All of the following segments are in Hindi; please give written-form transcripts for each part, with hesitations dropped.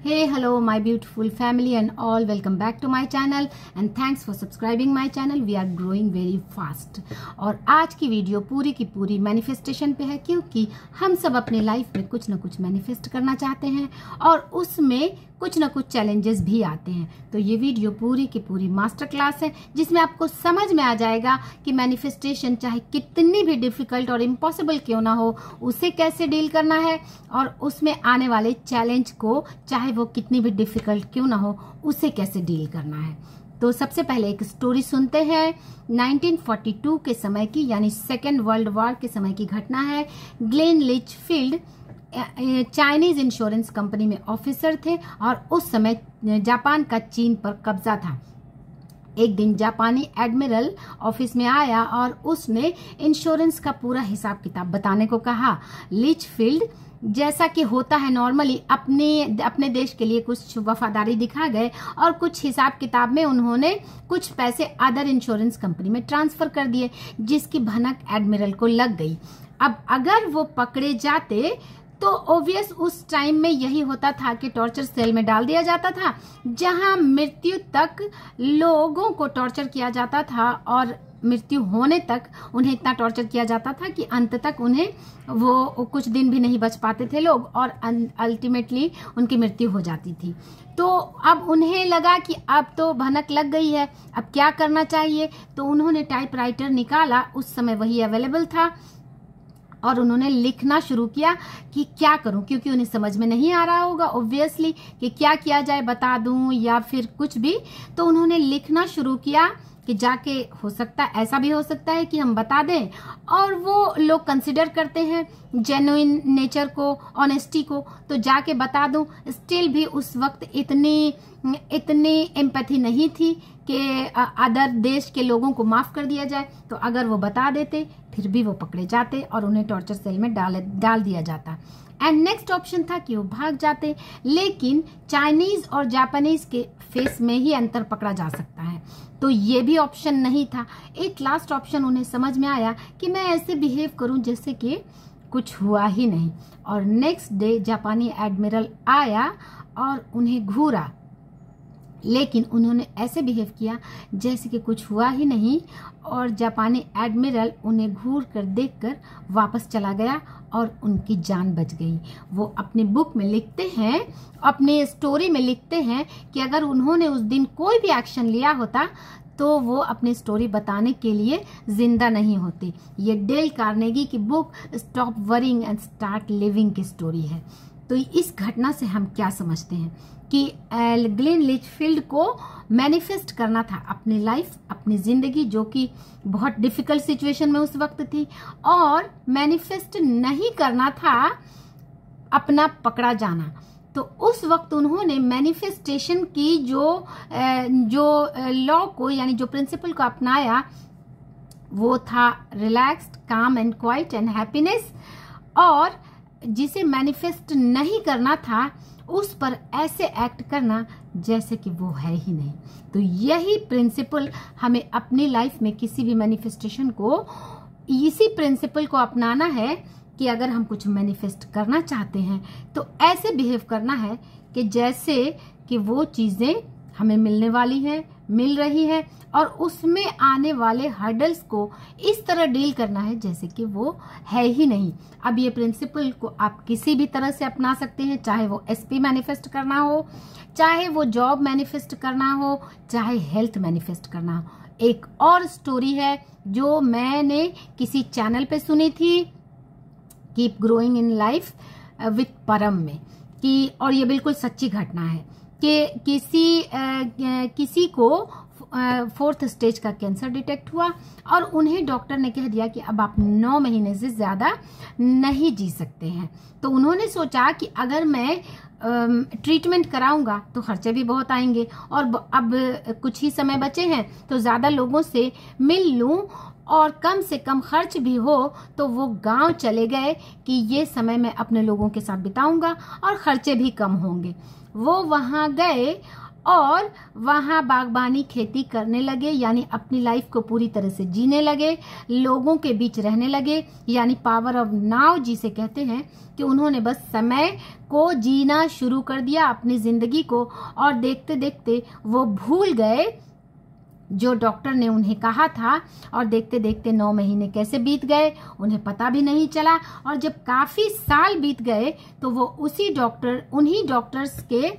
Hey, hello my beautiful family and all, welcome back to my channel and thanks for subscribing my channel. We are growing very fast. और आज की वीडियो पूरी की पूरी मैनिफेस्टेशन पे है, क्योंकि हम सब अपने लाइफ में कुछ ना कुछ मैनिफेस्ट करना चाहते हैं और उसमें कुछ ना कुछ चैलेंजेस भी आते हैं। तो ये वीडियो पूरी की पूरी मास्टर क्लास है, जिसमें आपको समझ में आ जाएगा कि मैनिफेस्टेशन चाहे कितनी भी डिफिकल्ट और इम्पॉसिबल क्यों ना हो, उसे कैसे डील करना है और उसमें आने वाले चैलेंज को चाहे वो कितनी भी डिफिकल्ट क्यों ना हो, उसे कैसे डील करना है। तो सबसे पहले एक स्टोरी सुनते हैं। 1942 के समय की, यानी सेकेंड वर्ल्ड वॉर के समय की घटना है। Glenn Litchfield Chinese insurance company में ऑफिसर थे और उस समय जापान का चीन पर कब्जा था। एक दिन जापानी एडमिरल ऑफिस में आया और उसने इंश्योरेंस का पूरा हिसाब किताब बताने को कहा। लिचफील्ड, जैसा कि होता है नॉर्मली, अपने देश के लिए कुछ वफादारी दिखा गए और कुछ हिसाब किताब में उन्होंने कुछ पैसे अदर इंश्योरेंस कंपनी में ट्रांसफर कर दिए, जिसकी भनक एडमिरल को लग गई। अब अगर वो पकड़े जाते तो ऑब्वियस उस टाइम में यही होता था कि टॉर्चर सेल में डाल दिया जाता था, जहां मृत्यु तक लोगों को टॉर्चर किया जाता था और मृत्यु होने तक उन्हें इतना टॉर्चर किया जाता था कि अंत तक उन्हें वो कुछ दिन भी नहीं बच पाते थे लोग और अल्टीमेटली उनकी मृत्यु हो जाती थी। तो अब उन्हें लगा कि अब तो भनक लग गई है, अब क्या करना चाहिए। तो उन्होंने टाइपराइटर निकाला, उस समय वही अवेलेबल था, और उन्होंने लिखना शुरू किया कि क्या करूं, क्योंकि उन्हें समझ में नहीं आ रहा होगा ऑब्वियसली कि क्या किया जाए, बता दूं या फिर कुछ भी। तो उन्होंने लिखना शुरू किया कि जाके, हो सकता है ऐसा भी हो सकता है कि हम बता दें और वो लोग कंसिडर करते हैं जेन्युइन नेचर को, ऑनेस्टी को, तो जाके बता दूं। स्टिल भी उस वक्त इतनी एम्पैथी नहीं थी कि अदर देश के लोगों को माफ कर दिया जाए। तो अगर वो बता देते फिर भी वो पकड़े जाते और उन्हें टॉर्चर सेल में डाल दिया जाता। एंड नेक्स्ट ऑप्शन था कि वो भाग जाते, लेकिन चाइनीज और जापानीज के फेस में ही अंतर पकड़ा जा सकता है, तो ये भी ऑप्शन नहीं था। एक लास्ट ऑप्शन उन्हें समझ में आया कि मैं ऐसे बिहेव करूं जैसे कि कुछ हुआ ही नहीं। और नेक्स्ट डे जापानी एडमिरल आया और उन्हें घूरा, लेकिन उन्होंने ऐसे बिहेव किया जैसे कि कुछ हुआ ही नहीं और जापानी एडमिरल उन्हें घूर कर देखकर वापस चला गया और उनकी जान बच गई। वो अपनी बुक में लिखते हैं, अपने स्टोरी में लिखते हैं कि अगर उन्होंने उस दिन कोई भी एक्शन लिया होता तो वो अपनी स्टोरी बताने के लिए जिंदा नहीं होते। ये डेल कार्नेगी की book stop worrying and start living की स्टोरी है। तो इस घटना से हम क्या समझते हैं कि ग्लेन लिचफील्ड को मैनिफेस्ट करना था अपनी लाइफ, अपनी जिंदगी, जो कि बहुत डिफिकल्ट सिचुएशन में उस वक्त थी, और मैनिफेस्ट नहीं करना था अपना पकड़ा जाना। तो उस वक्त उन्होंने मैनिफेस्टेशन की जो लॉ को, यानी जो प्रिंसिपल को अपनाया, वो था रिलैक्स्ड, काम एंड क्वाइट एंड हैप्पीनेस। और जिसे मैनिफेस्ट नहीं करना था उस पर ऐसे एक्ट करना जैसे कि वो है ही नहीं। तो यही प्रिंसिपल हमें अपनी लाइफ में किसी भी मैनिफेस्टेशन को, इसी प्रिंसिपल को अपनाना है कि अगर हम कुछ मैनिफेस्ट करना चाहते हैं तो ऐसे बिहेव करना है कि जैसे कि वो चीजें हमें मिलने वाली हैं, मिल रही है, और उसमें आने वाले हर्डल्स को इस तरह डील करना है जैसे कि वो है ही नहीं। अब ये प्रिंसिपल को आप किसी भी तरह से अपना सकते हैं, चाहे वो एसपी मैनिफेस्ट करना हो, चाहे वो जॉब मैनिफेस्ट करना हो, चाहे हेल्थ मैनिफेस्ट करना हो। एक और स्टोरी है जो मैंने किसी चैनल पे सुनी थी, keep growing in life with परम में, कि और ये बिल्कुल सच्ची घटना है कि किसी को 4th स्टेज का कैंसर डिटेक्ट हुआ और उन्हें डॉक्टर ने कह दिया कि अब आप 9 महीने से ज्यादा नहीं जी सकते हैं। तो उन्होंने सोचा कि अगर मैं ट्रीटमेंट कराऊंगा तो खर्चे भी बहुत आएंगे और अब कुछ ही समय बचे हैं तो ज्यादा लोगों से मिल लूं और कम से कम खर्च भी हो। तो वो गांव चले गए कि ये समय मैं अपने लोगों के साथ बिताऊंगा और खर्चे भी कम होंगे। वो वहां गए और वहाँ बागबानी खेती करने लगे, यानी अपनी लाइफ को पूरी तरह से जीने लगे, लोगों के बीच रहने लगे, यानी पावर ऑफ नाउ जिसे कहते हैं कि उन्होंने बस समय को जीना शुरू कर दिया, अपनी जिंदगी को, और देखते देखते वो भूल गए जो डॉक्टर ने उन्हें कहा था। और देखते देखते 9 महीने कैसे बीत गए उन्हें पता भी नहीं चला। और जब काफी साल बीत गए तो वो उन्हीं डॉक्टर्स के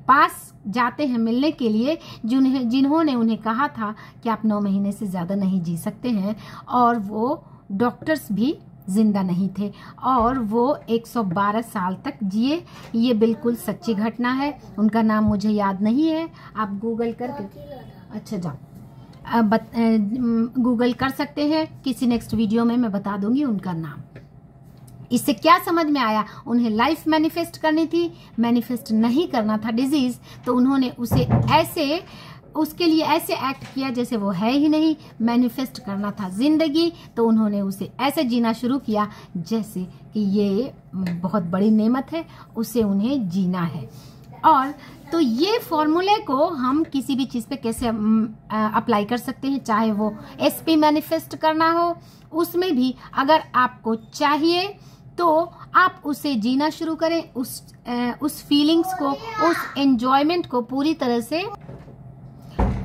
पास जाते हैं मिलने के लिए जिन्होंने उन्हें कहा था कि आप 9 महीने से ज्यादा नहीं जी सकते हैं। और वो डॉक्टर्स भी जिंदा नहीं थे और वो 112 साल तक जिए। ये बिल्कुल सच्ची घटना है। उनका नाम मुझे याद नहीं है, आप गूगल करके, अच्छा जाओ गूगल कर सकते हैं, किसी नेक्स्ट वीडियो में मैं बता दूंगी उनका नाम। इससे क्या समझ में आया, उन्हें लाइफ मैनिफेस्ट करनी थी, मैनिफेस्ट नहीं करना था डिजीज, तो उन्होंने उसके लिए ऐसे एक्ट किया जैसे वो है ही नहीं। मैनिफेस्ट करना था जिंदगी, तो उन्होंने उसे ऐसे जीना शुरू किया जैसे कि ये बहुत बड़ी नेमत है, उसे उन्हें जीना है। और तो ये फॉर्मूले को हम किसी भी चीज पे कैसे अप्लाई कर सकते हैं, चाहे वो एसपी मैनिफेस्ट करना हो, उसमें भी अगर आपको चाहिए तो आप उसे जीना शुरू करें, उस फीलिंग्स को, उस एंजॉयमेंट को पूरी तरह से,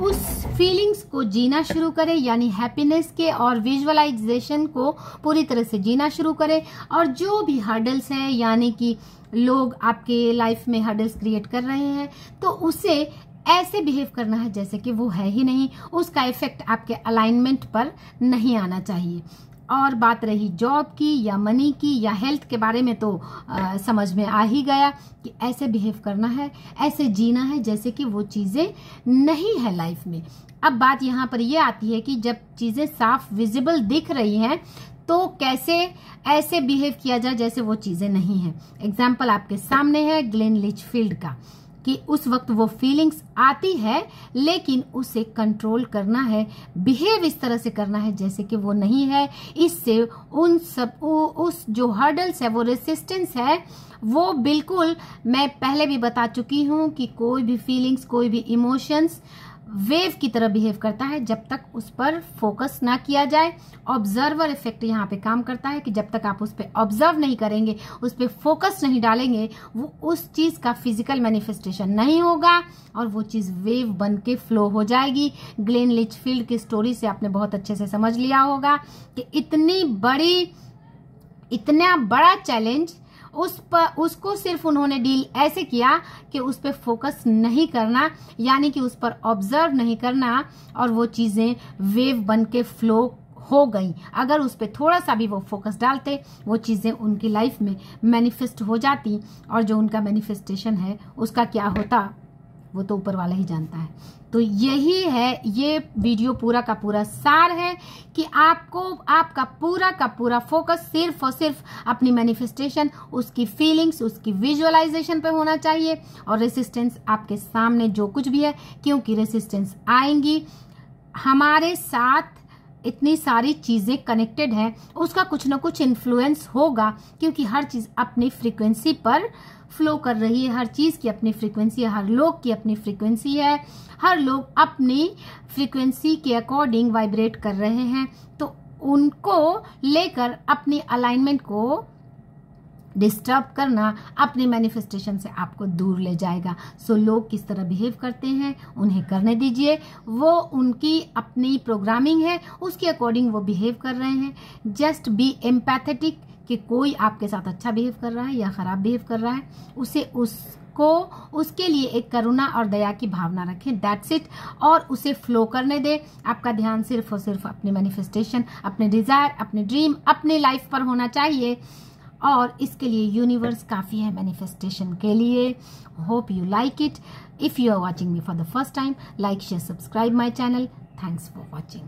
उस फीलिंग्स को जीना शुरू करें, यानी हैप्पीनेस के और विजुअलाइजेशन को पूरी तरह से जीना शुरू करें। और जो भी हर्डल्स हैं, यानी कि लोग आपके लाइफ में हर्डल्स क्रिएट कर रहे हैं, तो उसे ऐसे बिहेव करना है जैसे कि वो है ही नहीं, उसका इफेक्ट आपके अलाइनमेंट पर नहीं आना चाहिए। और बात रही जॉब की या मनी की या हेल्थ के बारे में, तो समझ में आ ही गया कि ऐसे बिहेव करना है, ऐसे जीना है जैसे कि वो चीजें नहीं है लाइफ में। अब बात यहाँ पर ये आती है कि जब चीजें साफ विजिबल दिख रही हैं तो कैसे ऐसे बिहेव किया जाए जैसे वो चीजें नहीं है। एग्जाम्पल आपके सामने है ग्लेन लिचफील्ड का, कि उस वक्त वो फीलिंग्स आती है लेकिन उसे कंट्रोल करना है, बिहेव इस तरह से करना है जैसे कि वो नहीं है। इससे उस जो हर्डल्स है, वो रेसिस्टेंस है, वो बिल्कुल, मैं पहले भी बता चुकी हूँ कि कोई भी फीलिंग्स, कोई भी इमोशंस वेव की तरह बिहेव करता है जब तक उस पर फोकस ना किया जाए। ऑब्जर्वर इफेक्ट यहाँ पे काम करता है कि जब तक आप उस पर ऑब्जर्व नहीं करेंगे, उस पर फोकस नहीं डालेंगे, वो उस चीज का फिजिकल मैनिफेस्टेशन नहीं होगा और वो चीज वेव बन के फ्लो हो जाएगी। ग्लेन लिचफील्ड की स्टोरी से आपने बहुत अच्छे से समझ लिया होगा कि इतना बड़ा चैलेंज उसको सिर्फ उन्होंने डील ऐसे किया कि उस पर फोकस नहीं करना, यानी कि उस पर ऑब्जर्व नहीं करना, और वो चीजें वेव बन के फ्लो हो गई। अगर उस पर थोड़ा सा भी वो फोकस डालते, वो चीजें उनकी लाइफ में मैनिफेस्ट हो जाती, और जो उनका मैनिफेस्टेशन है उसका क्या होता वो तो ऊपर वाला ही जानता है। तो यही है, ये वीडियो पूरा का पूरा सार है कि आपका पूरा का पूरा फोकस सिर्फ और सिर्फ अपनी मैनिफेस्टेशन, उसकी फीलिंग्स, उसकी विजुअलाइजेशन पे होना चाहिए। और रेसिस्टेंस आपके सामने जो कुछ भी है, क्योंकि रेसिस्टेंस आएंगी, हमारे साथ इतनी सारी चीजें कनेक्टेड हैं, उसका कुछ ना कुछ इन्फ्लुएंस होगा, क्योंकि हर चीज अपनी फ्रीक्वेंसी पर फ्लो कर रही है। हर चीज की अपनी फ्रीक्वेंसी है, हर लोग की अपनी फ्रीक्वेंसी है, हर लोग अपनी फ्रीक्वेंसी के अकॉर्डिंग वाइब्रेट कर रहे हैं, तो उनको लेकर अपनी अलाइनमेंट को डिस्टर्ब करना अपनी मैनिफेस्टेशन से आपको दूर ले जाएगा। सो लोग किस तरह बिहेव करते हैं उन्हें करने दीजिए, वो उनकी अपनी प्रोग्रामिंग है, उसके अकॉर्डिंग वो बिहेव कर रहे हैं। जस्ट बी एम्पैथेटिक कि कोई आपके साथ अच्छा बिहेव कर रहा है या खराब बिहेव कर रहा है, उसके लिए एक करुणा और दया की भावना रखें, दैट्स इट, और उसे फ्लो करने दें। आपका ध्यान सिर्फ और सिर्फ अपनी मैनिफेस्टेशन, अपने डिजायर, अपने ड्रीम, अपनी लाइफ पर होना चाहिए, और इसके लिए यूनिवर्स काफी है मैनिफेस्टेशन के लिए। Hope you like it. If you are watching me for the first time, like, share, subscribe my channel. Thanks for watching.